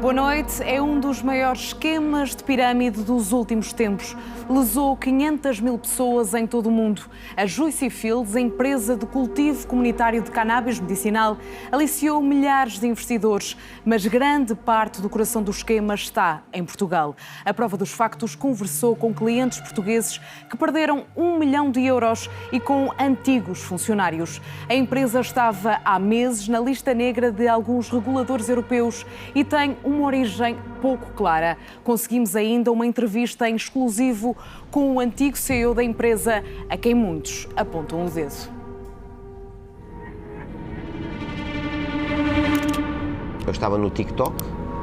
Boa noite. É um dos maiores esquemas de pirâmide dos últimos tempos. Lesou 500 mil pessoas em todo o mundo. A Juicy Fields, a empresa de cultivo comunitário de cannabis medicinal, aliciou milhares de investidores, mas grande parte do coração do esquema está em Portugal. A Prova dos Factos conversou com clientes portugueses que perderam 1 milhão de euros e com antigos funcionários. A empresa estava há meses na lista negra de alguns reguladores europeus e tem uma origem pouco clara. Conseguimos ainda uma entrevista em exclusivo com o antigo CEO da empresa, a quem muitos apontam o dedo. Eu estava no TikTok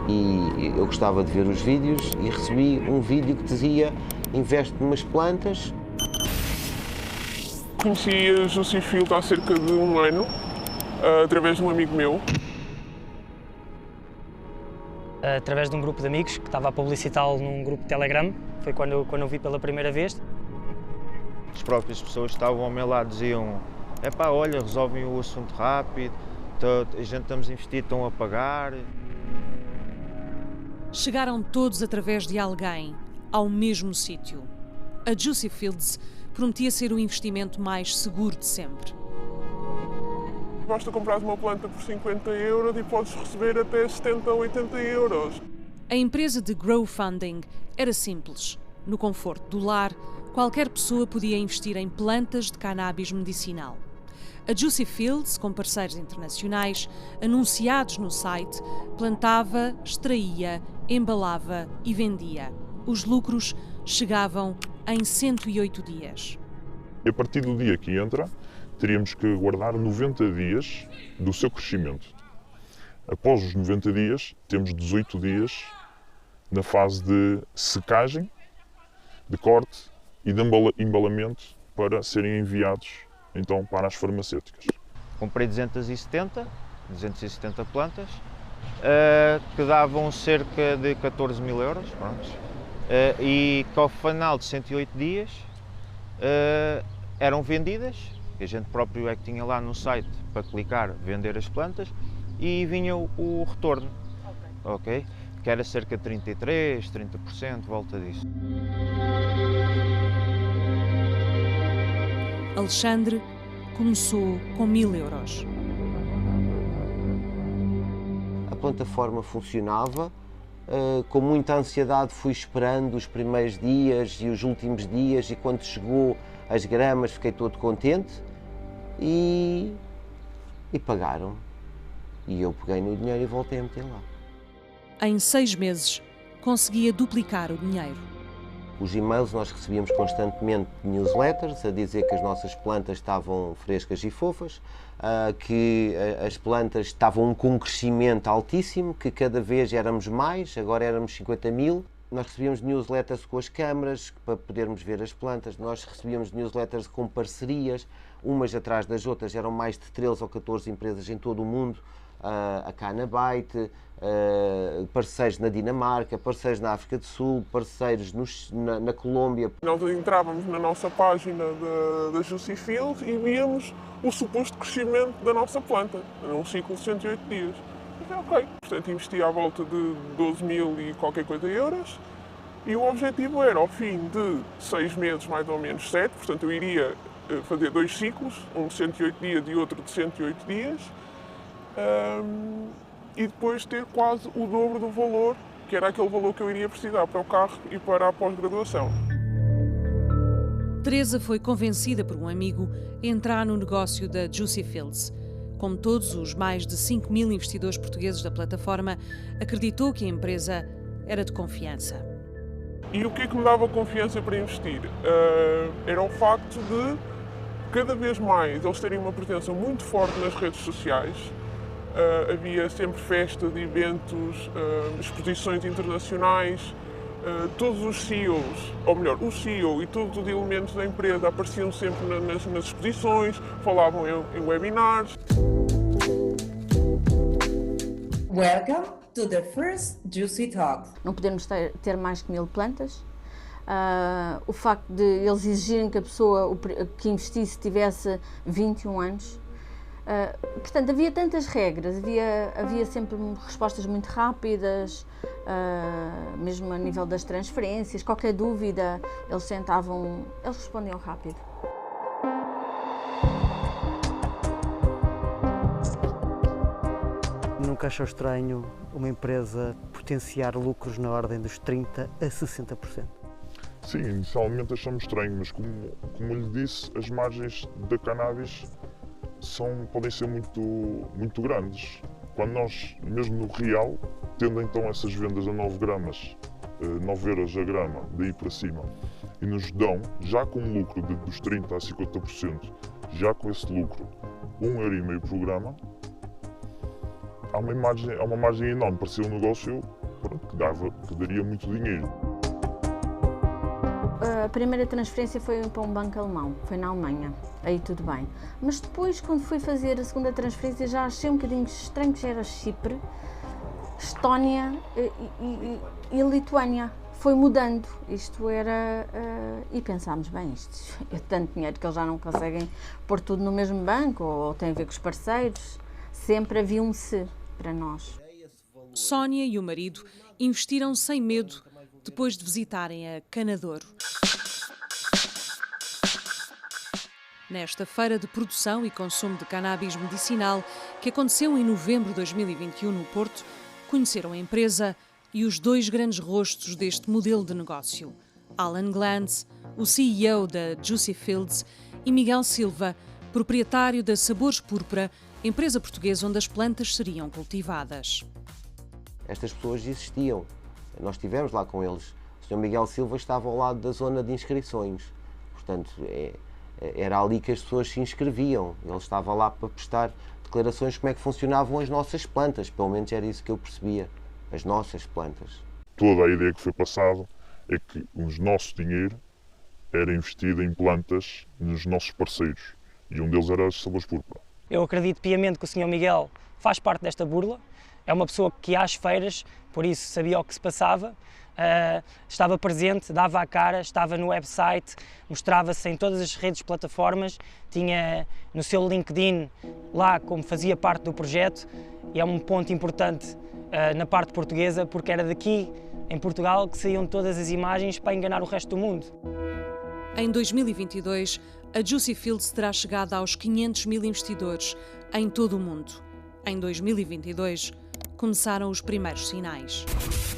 e eu gostava de ver os vídeos e recebi um vídeo que dizia: investe numas plantas. Conheci a Juicy Fields há cerca de um ano, através de um amigo meu. Através de um grupo de amigos que estava a publicitá-lo num grupo de Telegram, foi quando eu vi pela primeira vez. As próprias pessoas que estavam ao meu lado diziam: epá, olha, resolvem o assunto rápido, a gente estamos a investir, estão a pagar. Chegaram todos através de alguém ao mesmo sítio. A Juicy Fields prometia ser o investimento mais seguro de sempre. Basta comprar uma planta por 50 euros e podes receber até 70 ou 80 euros. A empresa de crowdfunding era simples. No conforto do lar, qualquer pessoa podia investir em plantas de cannabis medicinal. A Juicy Fields, com parceiros internacionais, anunciados no site, plantava, extraía, embalava e vendia. Os lucros chegavam em 108 dias. A partir do dia que entra, teríamos que guardar 90 dias do seu crescimento. Após os 90 dias, temos 18 dias na fase de secagem, de corte e de embalamento para serem enviados então para as farmacêuticas. Comprei 270 plantas, que davam cerca de 14 mil euros, pronto. E que ao final de 108 dias eram vendidas. A gente próprio é que tinha lá no site para clicar, vender as plantas e vinha o retorno, ok? Que era cerca de 33%, 30%, volta disso. Alexandre começou com 1000 euros. A plataforma funcionava, com muita ansiedade fui esperando os primeiros dias e os últimos dias, e quando chegou as gramas fiquei todo contente e pagaram. E eu peguei no dinheiro e voltei a meter lá. Em 6 meses, conseguia duplicar o dinheiro. Os e-mails nós recebíamos constantemente newsletters a dizer que as nossas plantas estavam frescas e fofas, que as plantas estavam com um crescimento altíssimo, que cada vez éramos mais, agora éramos 50 mil. Nós recebíamos newsletters com as câmaras para podermos ver as plantas, nós recebíamos newsletters com parcerias, umas atrás das outras, eram mais de 13 ou 14 empresas em todo o mundo, a Cannabite, parceiros na Dinamarca, parceiros na África do Sul, parceiros na Colômbia. Nós entrávamos na nossa página da Juicy Fields e víamos o suposto crescimento da nossa planta, num ciclo de 108 dias. Ok, portanto investi à volta de 12 mil e qualquer coisa euros e o objetivo era, ao fim de 6 meses, mais ou menos 7, portanto eu iria fazer 2 ciclos, um de 108 dias e outro de 108 dias, e depois ter quase o dobro do valor, que era aquele valor que eu iria precisar para o carro e para a pós-graduação. Teresa foi convencida por um amigo a entrar no negócio da Juicy Fields. Como todos os mais de 5 mil investidores portugueses da plataforma, acreditou que a empresa era de confiança. E o que é que me dava confiança para investir? Era o facto de, cada vez mais, eles terem uma presença muito forte nas redes sociais. Havia sempre festas, eventos, exposições internacionais. Todos os CEOs, ou melhor, o CEO e todos os elementos da empresa apareciam sempre nas exposições, falavam em webinars. Welcome to the first Juicy Talk. Não podemos ter mais que 1000 plantas. O facto de eles exigirem que a pessoa que investisse tivesse 21 anos. Portanto, havia tantas regras, havia sempre respostas muito rápidas, mesmo a nível das transferências, qualquer dúvida, eles respondiam rápido. Nunca achou estranho uma empresa potenciar lucros na ordem dos 30% a 60%? Sim, inicialmente achamos estranho, mas como lhe disse, as margens da cannabis podem ser muito grandes. Quando nós, mesmo no real, tendo então essas vendas a 9 gramas, 9 euros a grama, daí para cima, e nos dão, já com um lucro dos 30% a 50%, já com esse lucro, 1,5 € por grama, há uma margem enorme para ser um negócio que daria muito dinheiro. A primeira transferência foi para um banco alemão, foi na Alemanha, aí tudo bem. Mas depois, quando fui fazer a segunda transferência, já achei um bocadinho estranho, que era Chipre, Estónia e Lituânia. Foi mudando, isto era... e pensámos, bem, isto é tanto dinheiro que eles já não conseguem pôr tudo no mesmo banco, ou tem a ver com os parceiros. Sempre havia um se para nós. Sónia e o marido investiram sem medo depois de visitarem a Canadouro. Nesta feira de produção e consumo de cannabis medicinal, que aconteceu em novembro de 2021 no Porto, conheceram a empresa e os dois grandes rostos deste modelo de negócio: Alan Glanz, o CEO da Juicy Fields, e Miguel Silva, proprietário da Sabores Púrpura, empresa portuguesa onde as plantas seriam cultivadas. Estas pessoas existiam, nós estivemos lá com eles. O Sr. Miguel Silva estava ao lado da zona de inscrições, portanto era ali que as pessoas se inscreviam. Ele estava lá para prestar declarações de como é que funcionavam as nossas plantas, pelo menos era isso que eu percebia, as nossas plantas. Toda a ideia que foi passada é que o nosso dinheiro era investido em plantas nos nossos parceiros, e um deles era as Sabores Púrpura. Eu acredito piamente que o Sr. Miguel faz parte desta burla, é uma pessoa que ia às feiras, por isso sabia o que se passava, estava presente, dava a cara, estava no website, mostrava-se em todas as redes, plataformas, tinha no seu LinkedIn lá como fazia parte do projeto, e é um ponto importante na parte portuguesa, porque era daqui, em Portugal, que saíam todas as imagens para enganar o resto do mundo. Em 2022, a Juicy Fields terá chegado aos 500 mil investidores em todo o mundo. Em 2022, começaram os primeiros sinais.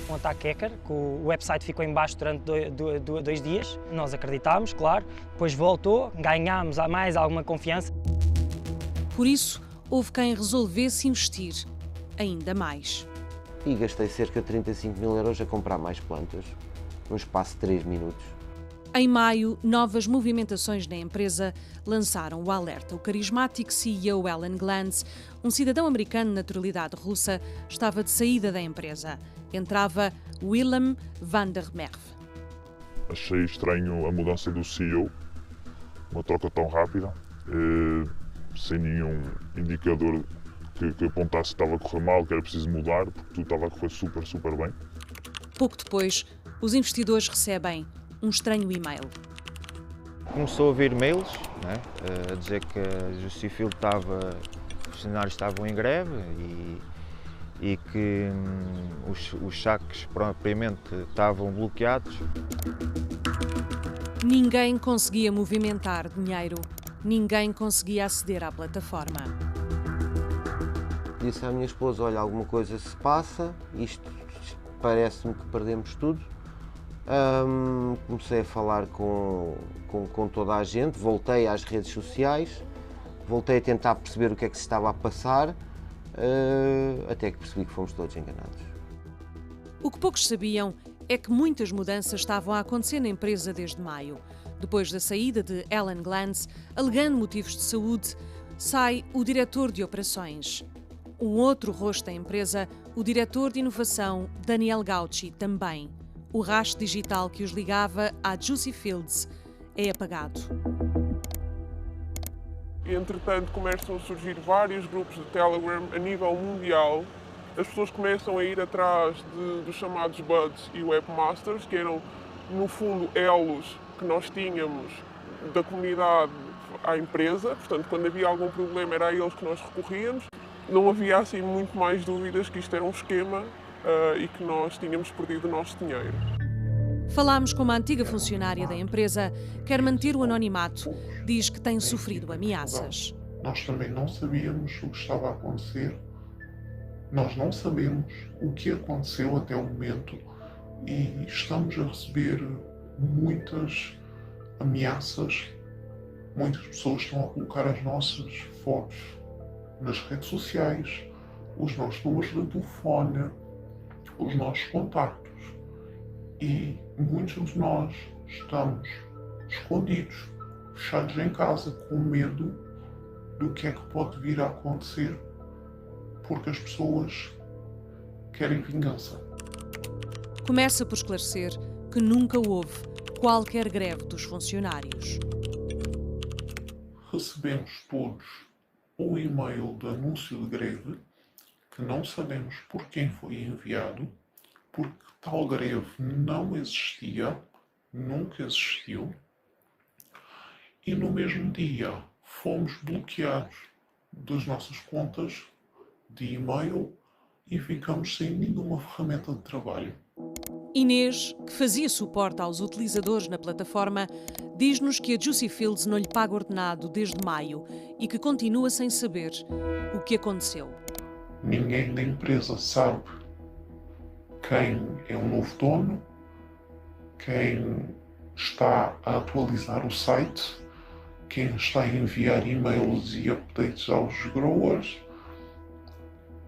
Um ataque hacker, que o website ficou em baixo durante 2 dias. Nós acreditámos, claro, depois voltou, ganhámos mais alguma confiança. Por isso, houve quem resolvesse investir ainda mais. E gastei cerca de 35 mil euros a comprar mais plantas, num espaço de 3 minutos. Em maio, novas movimentações na empresa lançaram o alerta. O carismático CEO Alan Glanz, um cidadão americano de naturalidade russa, estava de saída da empresa. Entrava Willem van der Merwe. Achei estranho a mudança do CEO, uma troca tão rápida, sem nenhum indicador que apontasse que estava a correr mal, que era preciso mudar, porque tudo estava a correr super bem. Pouco depois, os investidores recebem um estranho e-mail. Começou a vir e-mails, né, a dizer que a Juicy Fields os funcionários estavam em greve e que os saques propriamente estavam bloqueados. Ninguém conseguia movimentar dinheiro, ninguém conseguia aceder à plataforma. Disse à minha esposa, olha, alguma coisa se passa, isto parece-me que perdemos tudo. Comecei a falar com toda a gente, voltei às redes sociais, voltei a tentar perceber o que é que se estava a passar, até que percebi que fomos todos enganados. O que poucos sabiam é que muitas mudanças estavam a acontecer na empresa desde maio. Depois da saída de Alan Glanz, alegando motivos de saúde, sai o diretor de operações. Um outro rosto da empresa, o diretor de inovação, Daniel Gauci, também. O rastro digital que os ligava à Juicy Fields é apagado. Entretanto, começam a surgir vários grupos de Telegram a nível mundial. As pessoas começam a ir atrás dos chamados buds e webmasters, que eram, no fundo, elos que nós tínhamos da comunidade à empresa, portanto, quando havia algum problema era a eles que nós recorríamos. Não havia assim muito mais dúvidas que isto era um esquema e que nós tínhamos perdido o nosso dinheiro. Falámos com uma antiga funcionária da empresa, quer manter o anonimato, diz que tem sofrido ameaças. Nós também não sabíamos o que estava a acontecer, nós não sabemos o que aconteceu até o momento e estamos a receber muitas ameaças. Muitas pessoas estão a colocar as nossas fotos nas redes sociais, os nossos números de telefone, os nossos contactos. E muitos de nós estamos escondidos, fechados em casa, com medo do que é que pode vir a acontecer, porque as pessoas querem vingança. Começa por esclarecer que nunca houve qualquer greve dos funcionários. Recebemos todos um e-mail de anúncio de greve que não sabemos por quem foi enviado, porque tal greve não existia, nunca existiu, e no mesmo dia fomos bloqueados das nossas contas de e-mail e ficamos sem nenhuma ferramenta de trabalho. Inês, que fazia suporte aos utilizadores na plataforma, diz-nos que a Juicy Fields não lhe paga ordenado desde maio e que continua sem saber o que aconteceu. Ninguém da empresa sabe quem é o novo dono, quem está a atualizar o site, quem está a enviar e-mails e updates aos growers.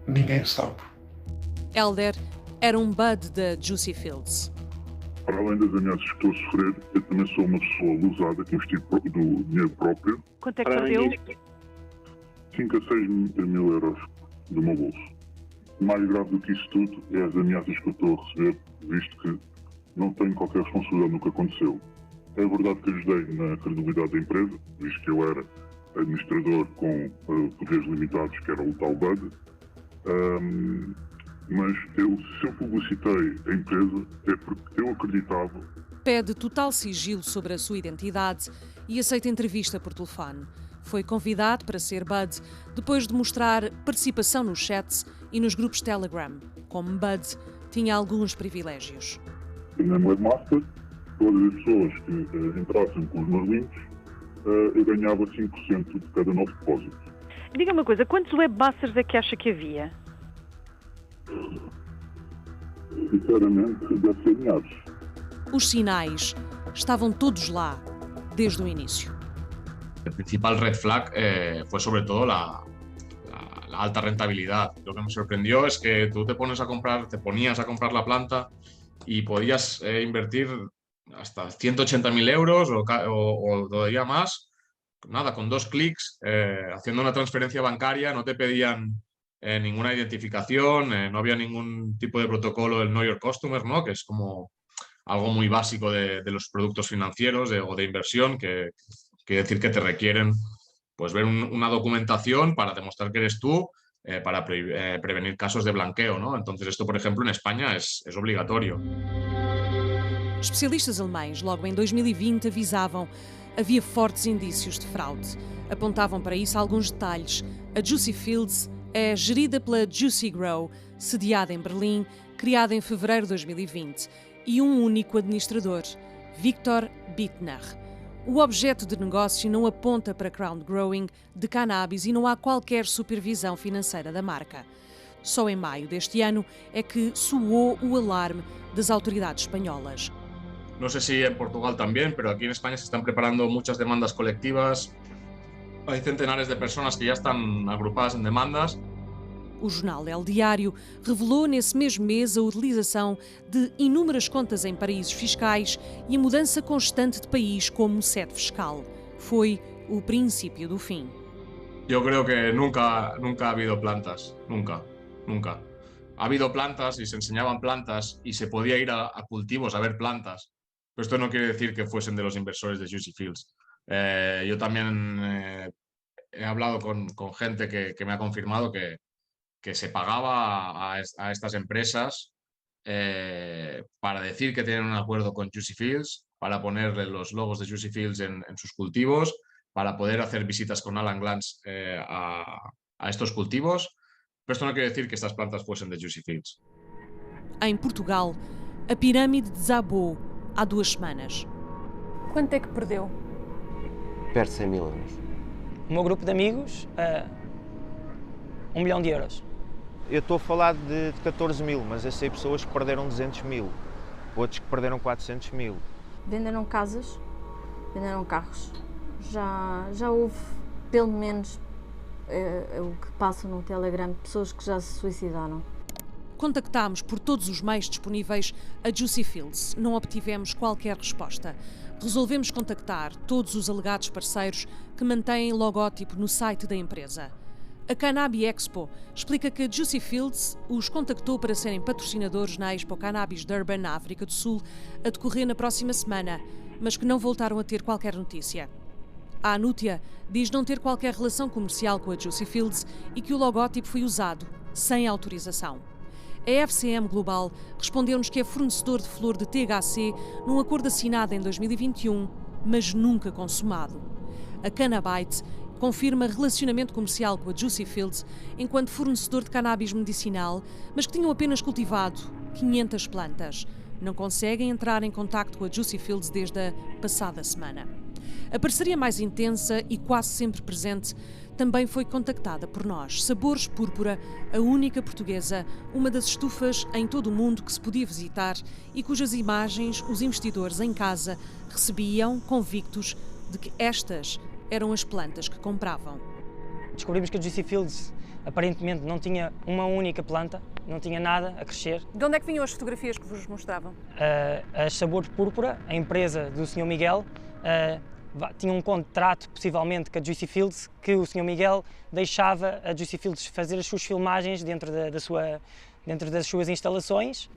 Ninguém sabe. Hélder era um bud da Juicy Fields. Para além das ameaças que estou a sofrer, eu também sou uma pessoa abusada que investiu do dinheiro próprio. Quanto é que perdeu? 5 a 6 mil euros do meu bolso. Mais grave do que isso tudo é as ameaças que eu estou a receber, visto que não tenho qualquer responsabilidade no que aconteceu. É verdade que ajudei na credibilidade da empresa, visto que eu era administrador com poderes limitados, que era o tal BUD. Mas se eu publicitei a empresa é porque eu acreditava. Pede total sigilo sobre a sua identidade e aceita entrevista por telefone. Foi convidado para ser Bud depois de mostrar participação nos chats e nos grupos Telegram. Como Bud, tinha alguns privilégios. Na webmaster, todas as pessoas que entrassem com os meus links, eu ganhava 5% de cada novo depósito. Diga uma coisa, quantos webmasters é que acha que havia? Sinceramente, deve ser milhares. Os sinais estavam todos lá, desde o início. El principal red flag fue sobre todo la alta rentabilidad. Lo que me sorprendió es que tú te ponías a comprar la planta y podías invertir hasta 180.000 euros o todavía más, nada, con 2 clics, haciendo una transferencia bancaria, no te pedían ninguna identificación, no había ningún tipo de protocolo del Know Your Customer, ¿no? Que es como algo muy básico de los productos financieros o de inversión, que quiere decir que te requieren pues, ver una documentación para demostrar que eres tú, para prevenir casos de blanqueo, ¿no? Entonces esto, por ejemplo, en España es obligatorio. Especialistas alemães, logo em 2020, avisavam havia fortes indícios de fraude. Apontavam para isso alguns detalhes. A Juicy Fields é gerida pela Juicy Grow, sediada em Berlim, criada em fevereiro de 2020, e um único administrador, Viktor Bittner. O objeto de negócio não aponta para crowd growing de cannabis e não há qualquer supervisão financeira da marca. Só em maio deste ano é que soou o alarme das autoridades espanholas. No sé si en Portugal también, pero aquí en España se están preparando muchas demandas colectivas. Hay centenares de personas que ya están agrupadas en demandas. O jornal El Diário revelou nesse mesmo mês a utilização de inúmeras contas em paraísos fiscais e a mudança constante de país como sede fiscal. Foi o princípio do fim. Yo creo que nunca ha habido plantas, nunca. Ha habido plantas y se enseñaban plantas y se podía ir a cultivos a ver plantas, pero esto no quiere decir que fuesen de los inversores de Juicy Fields. Yo también he hablado con gente que me ha confirmado que se pagaba a estas empresas para decir que tienen un acuerdo con Juicy Fields, para ponerle los logos de Juicy Fields en sus cultivos, para poder hacer visitas con Alan Glance a estos cultivos, pero esto no quiere decir que estas plantas fuesen de Juicy Fields. Em Portugal, a pirâmide desabou há 2 semanas. Quanto é que perdeu? Perto de 100 mil euros. O meu grupo de amigos, 1 milhão de euros. Eu estou a falar de 14 mil, mas eu sei pessoas que perderam 200 mil, outros que perderam 400 mil. Venderam casas, venderam carros. Já houve, pelo menos, o que passa no Telegram, pessoas que já se suicidaram. Contactámos por todos os meios disponíveis a Juicy Fields. Não obtivemos qualquer resposta. Resolvemos contactar todos os alegados parceiros que mantêm logótipo no site da empresa. A Cannabis Expo explica que a Juicy Fields os contactou para serem patrocinadores na Expo Cannabis Durban, na África do Sul, a decorrer na próxima semana, mas que não voltaram a ter qualquer notícia. A Anútia diz não ter qualquer relação comercial com a Juicy Fields e que o logótipo foi usado sem autorização. A FCM Global respondeu-nos que é fornecedor de flor de THC num acordo assinado em 2021, mas nunca consumado. A Cannabite confirma relacionamento comercial com a Juicy Fields enquanto fornecedor de cannabis medicinal, mas que tinham apenas cultivado 500 plantas. Não conseguem entrar em contacto com a Juicy Fields desde a passada semana. A parceria mais intensa e quase sempre presente também foi contactada por nós. Sabores Púrpura, a única portuguesa, uma das estufas em todo o mundo que se podia visitar e cujas imagens os investidores em casa recebiam convictos de que estas eram as plantas que compravam. Descobrimos que a Juicy Fields aparentemente não tinha uma única planta, não tinha nada a crescer. De onde é que vinham as fotografias que vos mostravam? A Sabores Púrpura, a empresa do Sr. Miguel, tinha um contrato, possivelmente, com a Juicy Fields, que o Sr. Miguel deixava a Juicy Fields fazer as suas filmagens dentro das suas instalações.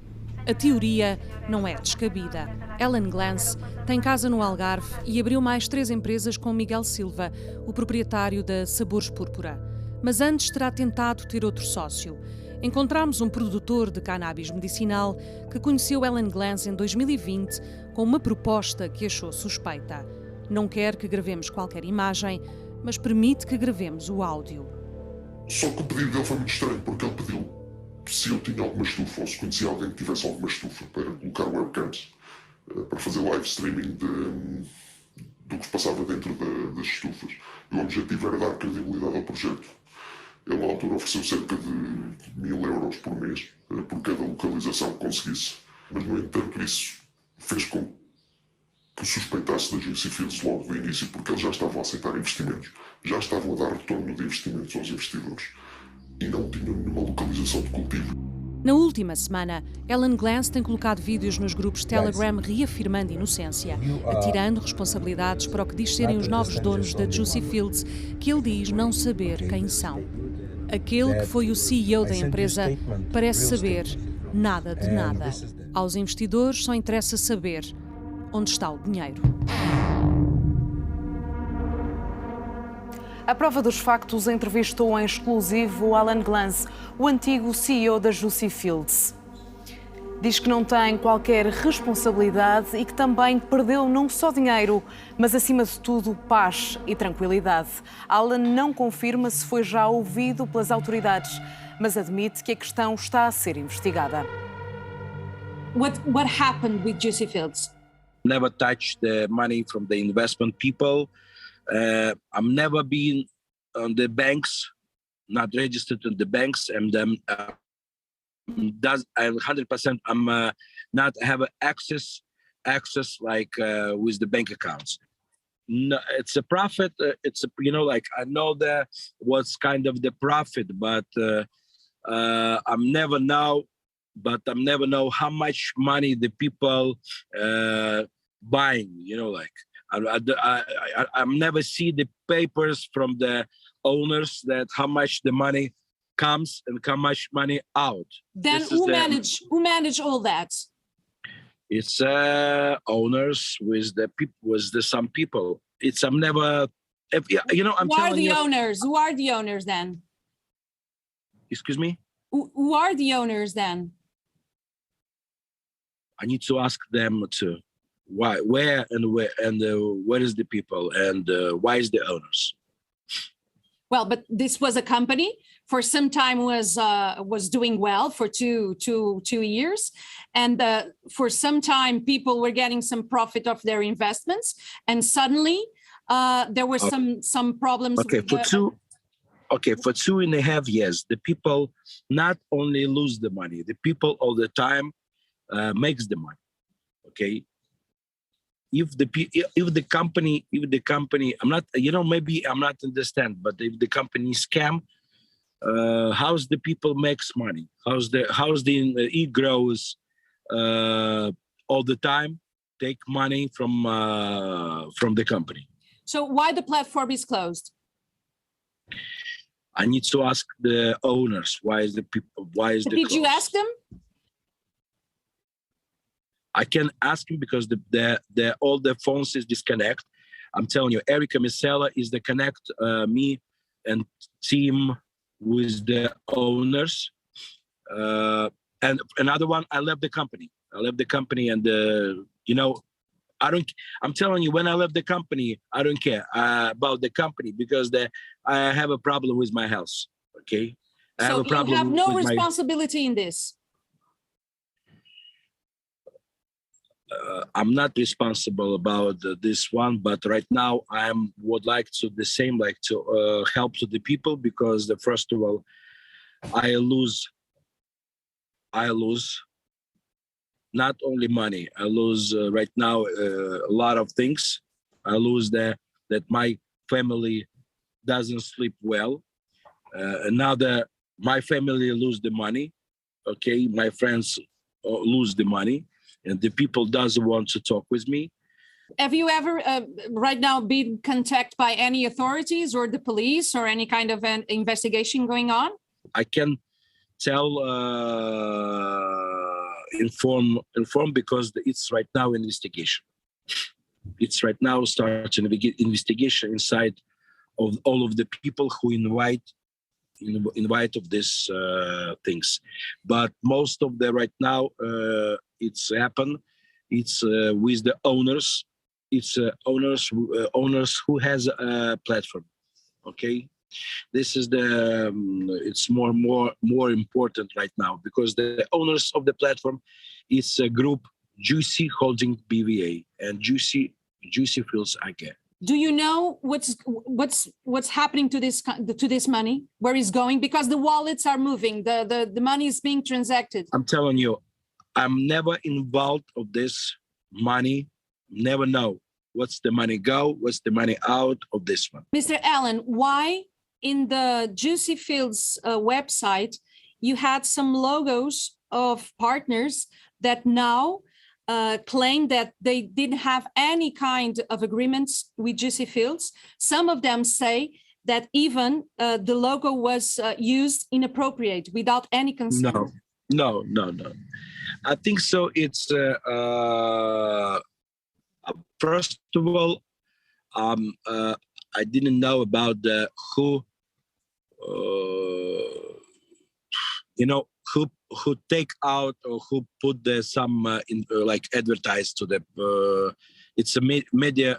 A teoria não é descabida. Alan Glance tem casa no Algarve e abriu mais 3 empresas com Miguel Silva, o proprietário da Sabores Púrpura. Mas antes terá tentado ter outro sócio. Encontramos um produtor de cannabis medicinal que conheceu Alan Glance em 2020 com uma proposta que achou suspeita. Não quer que gravemos qualquer imagem, mas permite que gravemos o áudio. Só que o pedido dele foi muito estranho, porque ele pediu se eu tinha alguma estufa ou se conhecia alguém que tivesse alguma estufa para colocar webcams, para fazer live streaming do que se passava dentro das estufas. E o objetivo era dar credibilidade ao projeto. Ele, na altura, ofereceu cerca de 1.000 euros por mês por cada localização que conseguisse. Mas, no entanto, isso fez com que suspeitasse da Juicy Fields logo do início, porque eles já estavam a aceitar investimentos, já estavam a dar retorno de investimentos aos investidores e não tinham nenhuma localização de cultivo. Na última semana, Alan Glance tem colocado vídeos nos grupos Telegram reafirmando inocência, atirando responsabilidades para o que diz serem os novos donos da Juicy Fields, que ele diz não saber quem são. Aquele que foi o CEO da empresa parece saber nada de nada. Aos investidores só interessa saber onde está o dinheiro. A Prova dos Factos entrevistou em exclusivo Alan Glance, o antigo CEO da Juicy Fields. Diz que não tem qualquer responsabilidade e que também perdeu não só dinheiro, mas acima de tudo paz e tranquilidade. Alan não confirma se foi já ouvido pelas autoridades, mas admite que a questão está a ser investigada. What happened with Juicy Fields? Never touched the money from the investment people. I've never been on the banks, not registered in the banks, and 100% I'm not have access like with the bank accounts. No, it's a profit. It's like I know that what's kind of the profit, but I'm never know how much money the people buying. I never see the papers from the owners that how much the money comes and how much money out. Then who manage all that? It's owners with the people, with some people. It's I'm never. I'm Who are the owners? Who are the owners then? Excuse me. Who are the owners then? I need to ask them to. Why? Where is the people, and why is the owners? Well, but this was a company for some time was doing well for two years, and for some time people were getting some profit of their investments, and suddenly there were some problems. Okay, for 2.5 years, the people not only lose the money, the people all the time makes the money. Okay. If the company, I'm not, maybe I'm not understand, but if the company scam, how's the people makes money? How's the it grows all the time, take money from the company. So why the platform is closed? I need to ask the owners why is the Did you ask them? I can ask him because the all the phones is disconnect. I'm telling you, Erica Misella is the connect me and team with the owners. And another one, I left the company. And I'm telling you, when I left the company, I don't care about the company because I have a problem with my house. Okay, I so have a problem. You have no responsibility in this. I'm not responsible about this one, but right now I would like to help to the people because first of all, I lose not only money. I lose right now a lot of things. I lose that my family doesn't sleep well. My family lose the money. Okay, my friends lose the money. And the people doesn't want to talk with me. Have you ever right now been contacted by any authorities or the police or any kind of an investigation going on? I can tell, inform because it's right now investigation. It's right now starting investigation inside of all of the people who invite of these things. But most of the right now, it's happened. It's with the owners. It's owners who has a platform. Okay, this is it's more important right now because the owners of the platform is a group Juicy Holding BVA and Juicy Fields AG. Do you know what's happening to this money? Where it's going? Because the wallets are moving. The money is being transacted. I'm telling you, I'm never involved of this money. Never know what's the money go, what's the money out of this one. Mr. Allen, why in the Juicy Fields website you had some logos of partners that now claim that they didn't have any kind of agreements with Juicy Fields? Some of them say that even the logo was used inappropriate without any consent. No. I think so. It's first of all, I didn't know about who take out or who put some advertise to the. It's a media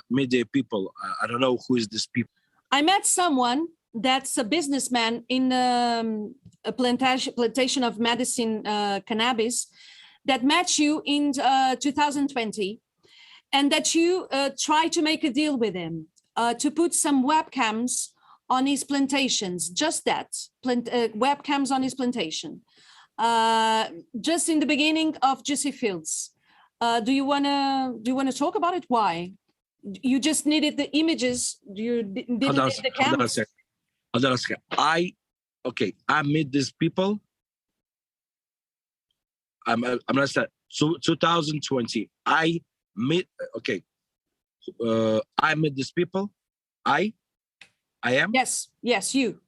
people. I don't know who is this people. I met someone that's a businessman in a plantation of medicine cannabis that met you in 2020, and that you tried to make a deal with him to put some webcams on his plantations. Just that, webcams on his plantation. Just in the beginning of Juicy Fields. Do you wanna talk about it? Why? You just needed the images. You didn't need the cameras. Hold on a second. I met these people. I'm gonna say 2020. I met these people. I am. Yes, you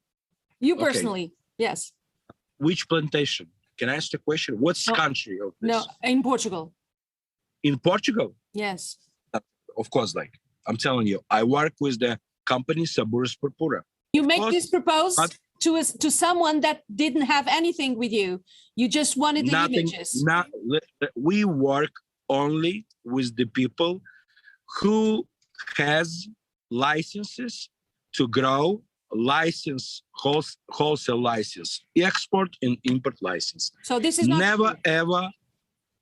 personally. Yes. Which plantation? Can I ask the question? What's country of this? No, in Portugal. In Portugal? Yes. Of course, I'm telling you, I work with the company Sabores Purpura. You make this proposal to someone that didn't have anything with you. You just wanted the images. We work only with the people who has licenses to grow, wholesale license, export and import license. So this is not never true. ever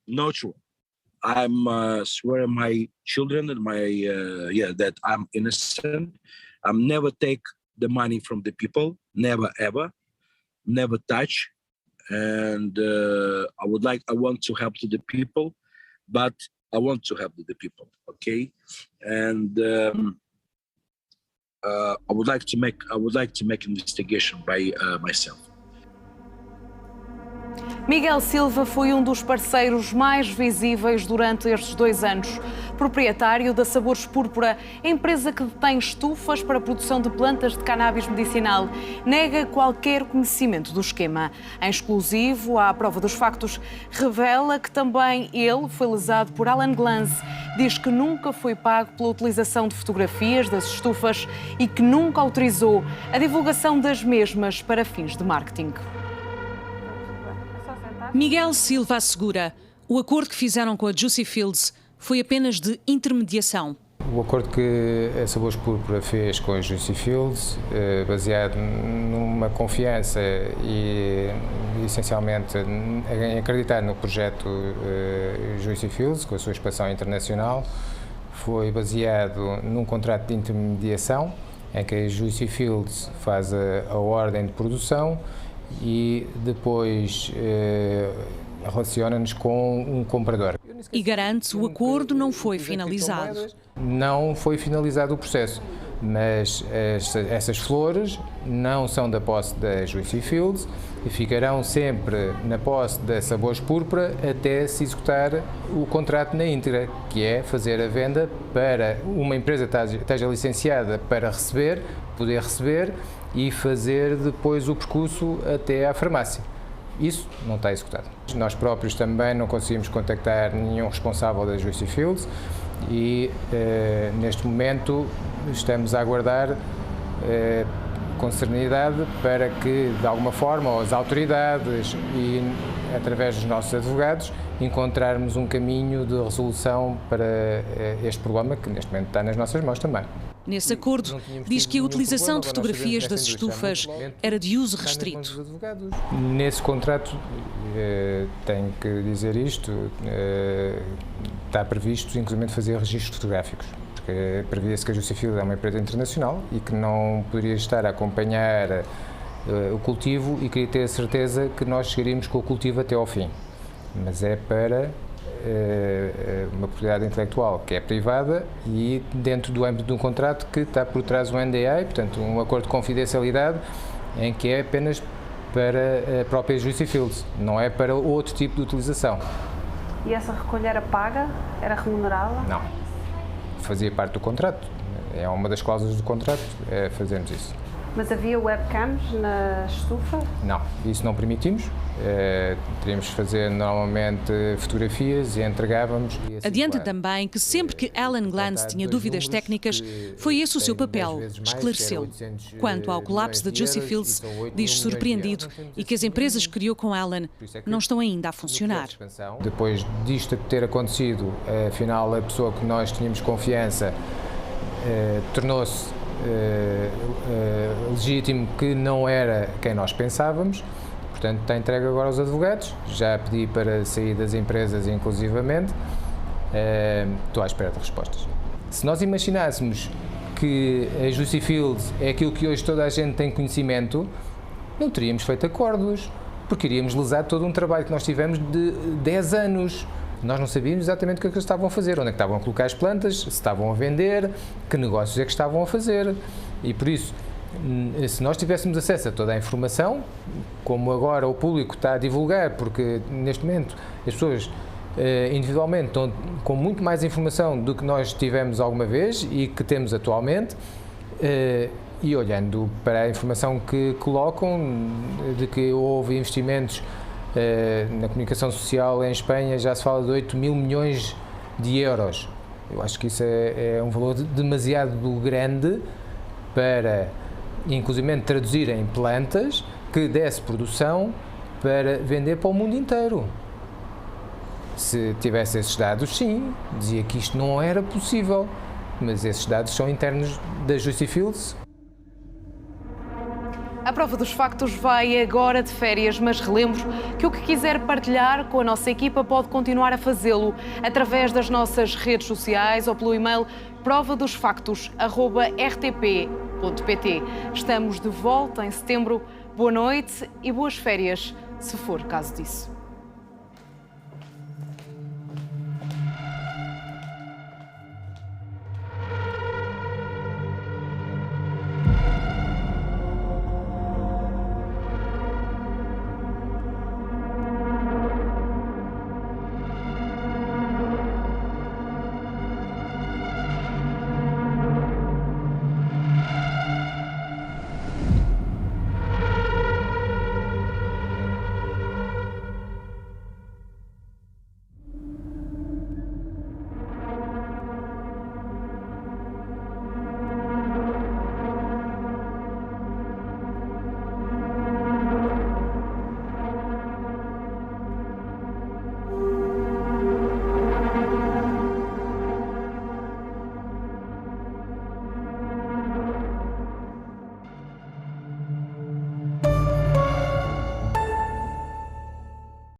not true. I'm swear my children and my that I'm innocent. I'm never take the money from the people, never ever, never touch. And I want to help to the people, but I want to help the people, okay? And I would like to make investigation by myself. Miguel Silva foi um dos parceiros mais visíveis durante estes 2 anos. Proprietário da Sabores Púrpura, empresa que detém estufas para a produção de plantas de cannabis medicinal, nega qualquer conhecimento do esquema. Em exclusivo, à prova dos factos, revela que também ele foi lesado por Alan Glanz. Diz que nunca foi pago pela utilização de fotografias das estufas e que nunca autorizou a divulgação das mesmas para fins de marketing. Miguel Silva assegura: o acordo que fizeram com a Juicy Fields foi apenas de intermediação. O acordo que a Sabores Púrpura fez com a Juicy Fields, baseado numa confiança e essencialmente em acreditar no projeto Juicy Fields, com a sua expansão internacional, foi baseado num contrato de intermediação em que a Juicy Fields faz a ordem de produção e depois relaciona-nos com um comprador. E garante o acordo não foi finalizado. Não foi finalizado o processo, mas essas flores não são da posse da Juicy Fields e ficarão sempre na posse da Sabores Púrpura até se executar o contrato na íntegra, que é fazer a venda para uma empresa que esteja licenciada para poder receber e fazer depois o percurso até à farmácia. Isso não está executado. Nós próprios também não conseguimos contactar nenhum responsável da Juicy Fields e neste momento estamos a aguardar com serenidade para que, de alguma forma, as autoridades e através dos nossos advogados encontrarmos um caminho de resolução para este problema que neste momento está nas nossas mãos também. Nesse acordo, diz que a utilização de fotografias das estufas era de uso restrito. Nesse contrato, tenho que dizer isto, está previsto inclusive fazer registros fotográficos, porque previa-se que a Juicy Fields é uma empresa internacional e que não poderia estar a acompanhar o cultivo e queria ter a certeza que nós chegaríamos com o cultivo até ao fim. Mas é para uma propriedade intelectual que é privada e dentro do âmbito de um contrato que está por trás do NDA, portanto um acordo de confidencialidade em que é apenas para a própria Juicy Fields, não é para outro tipo de utilização. E essa recolha era paga? Era remunerada? Não, fazia parte do contrato, é uma das cláusulas do contrato, fazermos isso. Mas havia webcams na estufa? Não, isso não permitimos. Teríamos que fazer normalmente fotografias e entregávamos. Adianta também que sempre que Alan Glanz tinha dúvidas técnicas, foi esse o seu papel, esclareceu. Quanto ao colapso da Juicy Fields, diz surpreendido e que as empresas que criou com Alan não estão ainda a funcionar. Depois disto ter acontecido, afinal a pessoa que nós tínhamos confiança tornou-se legítimo que não era quem nós pensávamos, portanto está entregue agora aos advogados, já pedi para sair das empresas inclusivamente, estou à espera de respostas. Se nós imaginássemos que a Juicy Fields é aquilo que hoje toda a gente tem conhecimento, não teríamos feito acordos, porque iríamos lesar todo um trabalho que nós tivemos de 10 anos. Nós não sabíamos exatamente o que é que eles estavam a fazer, onde é que estavam a colocar as plantas, se estavam a vender, que negócios é que estavam a fazer. E por isso, se nós tivéssemos acesso a toda a informação, como agora o público está a divulgar, porque neste momento as pessoas individualmente estão com muito mais informação do que nós tivemos alguma vez e que temos atualmente, e olhando para a informação que colocam, de que houve investimentos na comunicação social em Espanha, já se fala de 8 mil milhões de euros. Eu acho que isso é um valor demasiado grande para, inclusive, traduzir em plantas que desse produção para vender para o mundo inteiro. Se tivesse esses dados, sim, dizia que isto não era possível, mas esses dados são internos da Juicy Fields. A Prova dos Factos vai agora de férias, mas relembro que o que quiser partilhar com a nossa equipa pode continuar a fazê-lo através das nossas redes sociais ou pelo e-mail provadosfactos@rtp.pt. Estamos de volta em setembro. Boa noite e boas férias, se for caso disso.